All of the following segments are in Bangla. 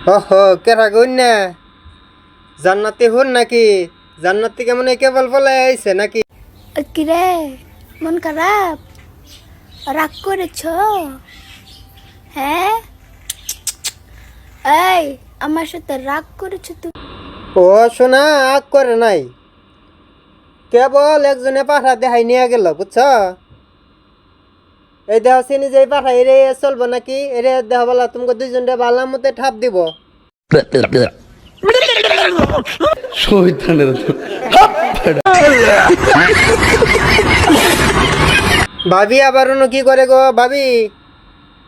ওহো কেরা গইন না জান্নাতি হন নাকি? জান্নাতি কেমন কেবল বলে আইছে নাকি? কিরে মন খারাপ? রাগ করেছ? হ্যাঁ এই আমার সাথে রাগ করেছ তুই? ও শোনা আগ করে নাই, কেবল একজনে পাঠা দেখাই নিয়ে গেল বুঝছ। এই দেহ চিনি যে পাঠা এরে চলবো নাকি? এরে দেহ বলা তোমাকে দুইজনটা ভালো মতে ঠাপ দিব। ভাবি আবার অন্য কি করে গো? ভাবি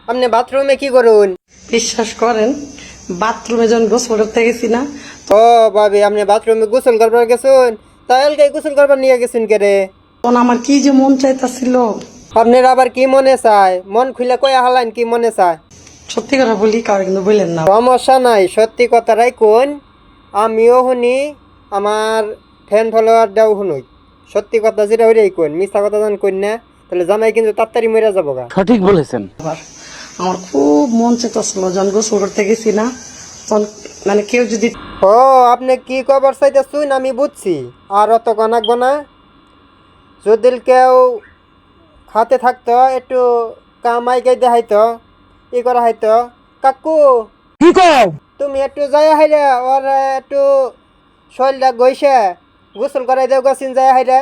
আপনি বাথরুমে কি করুন? বিশ্বাস করেন বাথরুমে যখন গোসল করতে গেছি না, ও ভাবি আপনি বাথরুমে গোসল করবার গেছুন? তাহলে গোসল করবার নিয়ে গেছেন কে রে? তখন আমার কি যে মন চাইতাছিল। আপনার আবার কি মনে চায়? মন খুলে কয়ে হালাইন কি মনে চায়? সত্যি কথা বলি, কাউকে কিন্তু বললেন না। সমস্যা নাই, সত্যি কথাটাই কোন, আমিও শুনি, আমার ফ্যান ফলোয়ারটাও শুনুই। সত্যি কথা যেটা হইলেই কোন, মিথ্যা কথা যখন কোন না তাহলে জামাই কিন্তু তাড়াতাড়ি মরে যাবো গা। সঠিক বলেছেন। আবার আমার খুব মন চাইতাছিল যখন গোসল করতে গেছি না, তখন মানে কেউ যদি ও আপনি কি খবর চাইতেছুন আমি বুঝছি, আর অত গনাকবো না। যদি কেউ হাতে থাকতো একটু কামাই গাই দেখাইতো, ই করা হয়তো। কাকু কি কও? তুমি একটু যাই হাইরে ওর একটু শরীরটা গইছে গোসল করাই দেও গাছিন যাই হাইরে।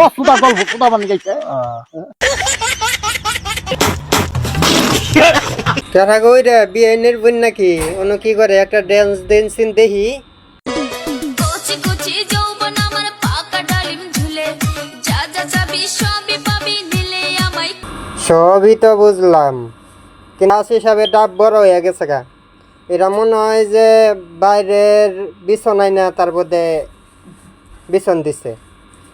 ও সুদা গল্প সুদা বানি গাইছে। কেথা কই রে বিয়ে নির্বন নাকি? অন্য কি করে একটা ড্যান্স ডেন্সিন দেখি। কচি কচি যৌবন আমার পাকা ডালিম ঝুলে, যা যা চাবি সবই পাবি নিলে আমায়। সবই তো বুঝলাম, কিন্তু আশি হিসাবে ডাব বড় হয়ে গেছে গা। এটা মনে হয় যে বাইরের বিছনায় না তার মধ্যে বিছন দিছে,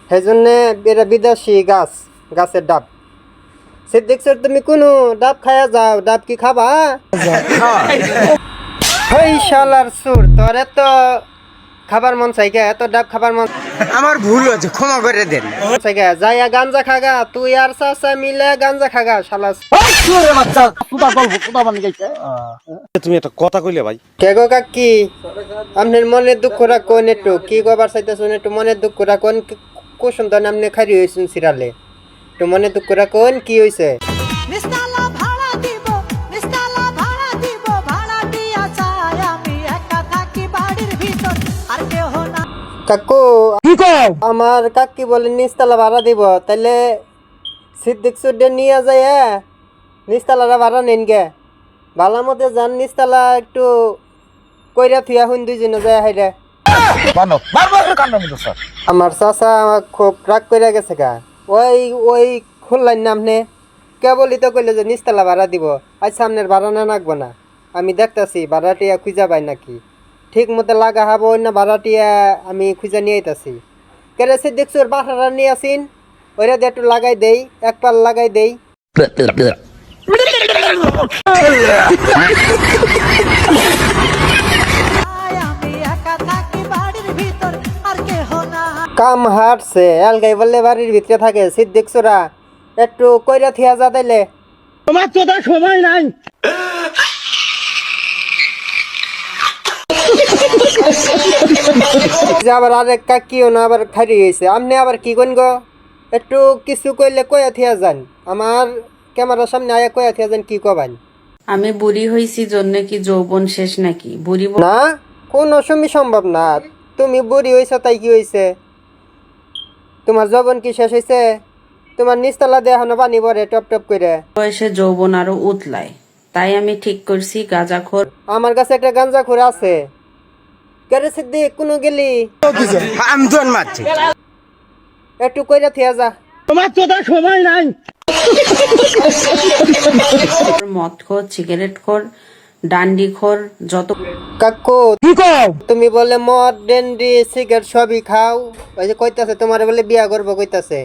সেই জন্যে এটা বিদেশি গাছ, গাছের ডাব। সিদ্দিক স্যার তুমি কোনো ডাব খায়া যাও, ডাব কি খাবা? এই শালার সুর, তোর এত খাবার মন চাই গে? এত ডাব খাবার মন আমার ভুল হয়েছে, ক্ষমা করে দেন। চাই গে? যাইয়া গাঞ্জা খাগা, তুই আর চাচা মিলে গাঞ্জা খাগা শালা। সুদা গল্প সুদা বানি গাইছে। তুমি একটা কথা কইলে ভাই, কে গো কাকি, আপনার মনের দুঃখ রাখুন একটু, কি কবার চাইতেছেন একটু মনের দুঃখ রাখুন। কুসুম তো আপনি খারি হয়েছেন সিরালে, একটু মনের দুঃখ রাখুন, কি হয়েছে? নিস্তালা ভাড়া দিব, নিস্তালা ভাড়া দিব, ভাড়া দিয়া চাই আমি একা থাকি বাড়ির ভিতর, আর কেহ না। কাকু কি কও? আমার কাকি বলে নিচতলা ভাড়া দিব, তাইলে সিদ্দিক সুডে নিয়ে যায় নিচতলাটা ভাড়া নেন গে। ভালো মতে যান নিচতলা একটু কইরা থুয়া হুন দুইজনে যায় হাইরে। আমার চাচা খুব রাগ কইরা গেছে গা, ওই ওই খুললেন না আপনি, কেবলই তো কইলে যে নিচতলা ভাড়া দিব। আজ সামনের ভাড়া না রাখবো না, আমি দেখতাছি ভাড়াটিয়া খুঁজা পাই নাকি, ঠিক মতো লাগা হবো না ভাড়াটিয়া আমি খুঁজা নিয়ে আইতাছি। কেরেছে দেখছো ওর বাসাটা নিয়ে আসিন, ওইটা দিয়ে একটু লাগাই দেই, এক পাল লাগাই দেই। আমি একা থাকি বাড়ির ভিতর, আর কেহ না। কাম হাঁটছে এলগাই বললে বাড়ির ভিতরে থাকে, সিট দেখছোরা একটু কইরা থিয়া যা তাইলে। তোমার তো তার সময় নাই। যে আবার আরেক কাকিও না আবার খারি হয়েছে, আপনি আবার কি কইন গো? একটু কিছু কইলে কয়া থিয়া যান, আমার ক্যামেরার সামনে আয়া কয়া থিয়া যান, কি কবান? আমি বুড়ি হইছি জন্য কি যৌবন শেষ নাকি? বুড়ি না, কোনো সময় সম্ভব না। তুমি বুড়ি হয়েছ তাই কি হয়েছে? তোমার যৌবন কি শেষ হয়েছে? তোমার নিচতলা দিয়ে এখনো পানি পড়ে টপ টপ করে। বয়সে যৌবন আরো উতলায়, তাই আমি ঠিক করছি গাঁজাখোর। আমার কাছে একটা গাঞ্জা খোর আছে। কেরে সিদ্দিক কোনো গেলি আমি দোন মারছি। একটু কইরা থিয়া যা। তোমার তো তার সময় নাই। মদ খোর, সিগারেট খোর, ডান্ডি খোর, যত কাকু কি কও? তুমি বলে মদ ডেন্ডি সিগারেট সবই খাও, ওই যে কইতাছে তোমার বলে বিয়া করবো কইতাছে।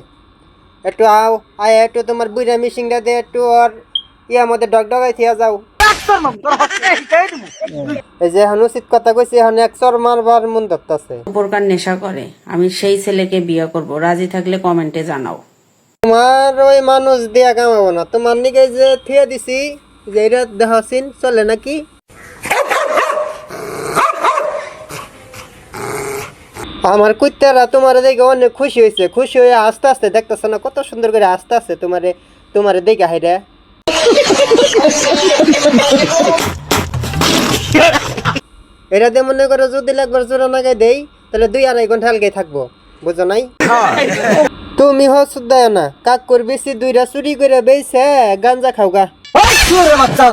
একটু আও, আয় একটু তোমার বুড়া মিশিংটা দে, একটু আর ইয়ার মধ্যে ডগডগাই থিয়া যাও। এই যে এখন উচিত কথা কইছি, এখন এক চর মারবার মন ধরতাছে। প্রকার নেশা করে। আমি সেই ছেলেকে বিয়ে করব, রাজি থাকলে কমেন্টে জানাও। তোমার ওই মানুষ দিয়া কামাবো না, তোমার নিকে যে থিয়া দিছি যে এটা দেখাছিন চলে নাকি? আমার কুত্তারা তোমার দেখে অনেক খুশি হয়েছে, খুশি হয়ে আস্তে আস্তে দেখতেছে না কত সুন্দর করে আস্তে আস্তে তোমারে দেখে হাইরা। এটা দিয়ে মনে করো যদি একবার জোড়া নাগাই দেই তাহলে 2-2.5 ঘন্টা আলগাই থাকবো, বুঝো নাই? তুমি হস দেয় না কাক করবি 2টা চুরি করে বেইছে গাঞ্জা খাওগা। বাচ্চা